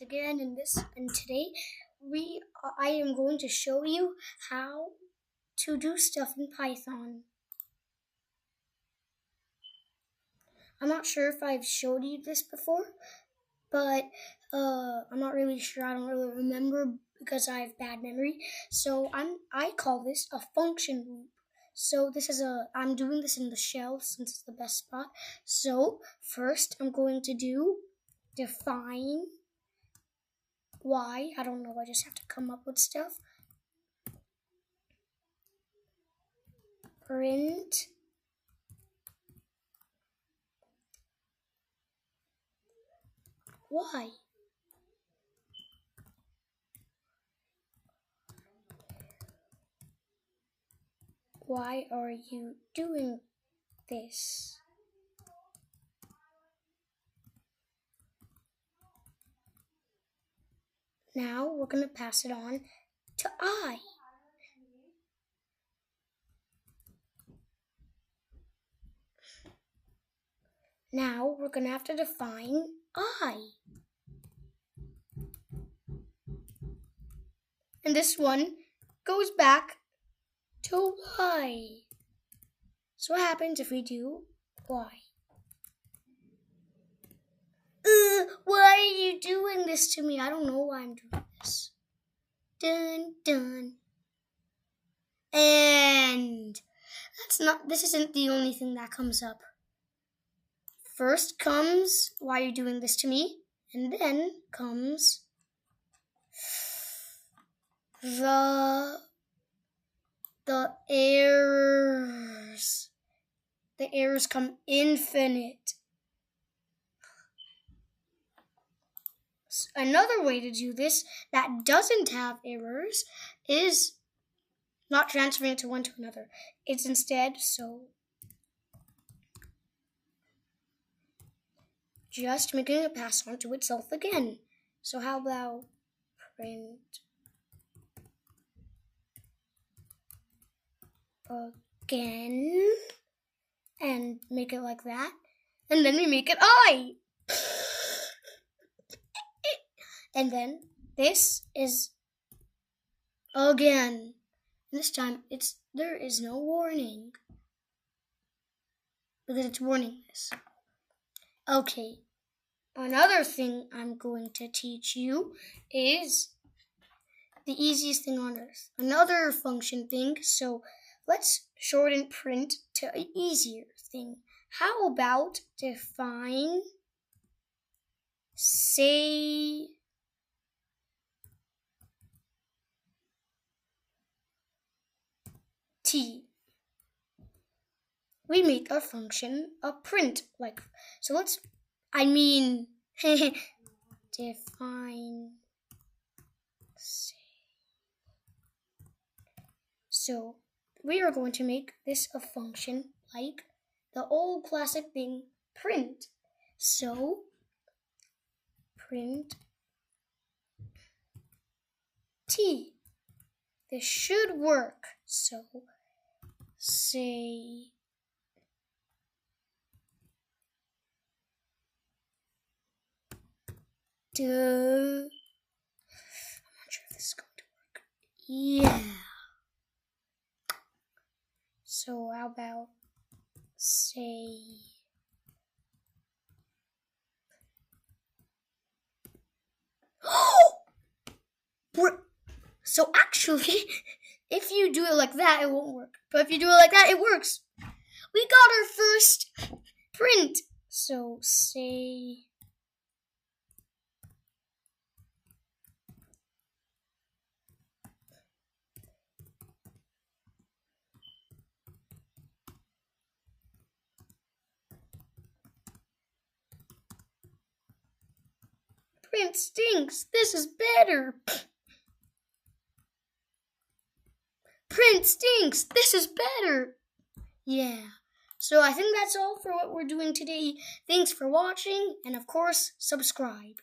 again and today I am going to show you how to do stuff in Python. I'm not sure if I've showed you this before, but I'm not really sure. I don't really remember because I have bad memory. So I call this a function loop. So I'm doing this in the shell since it's the best spot. So first I'm going to do define y. I don't know, I just have to come up with stuff. Print y. Why are you doing this? Now we're going to pass it on to I. Now we're going to have to define I. And this one goes back to y. So what happens if we do y? Why are you doing this to me? I don't know why I'm doing this. Dun dun. And this isn't the only thing that comes up. First comes, why are you doing this to me? And then comes the errors. The errors come infinite. Another way to do this that doesn't have errors is not transferring it to one to another. It's instead just making it pass on to itself again. So how about print again and make it like that, and then we make it I. And then this is again. This time there is no warning because it's warning this. Okay, another thing I'm going to teach you is the easiest thing on earth. Another function thing, so let's shorten print to an easier thing. How about define say T. We make our function a print define say. So we are going to make this a function like the old classic thing, print. So print T. This should work. So say I'm not sure if this is going to work. Yeah. So how about say so actually, if you do it like that, it won't work. But if you do it like that, it works. We got our first print. So say print stinks. This is better. Print stinks. This is better. Yeah. So I think that's all for what we're doing today. Thanks for watching, and of course, subscribe.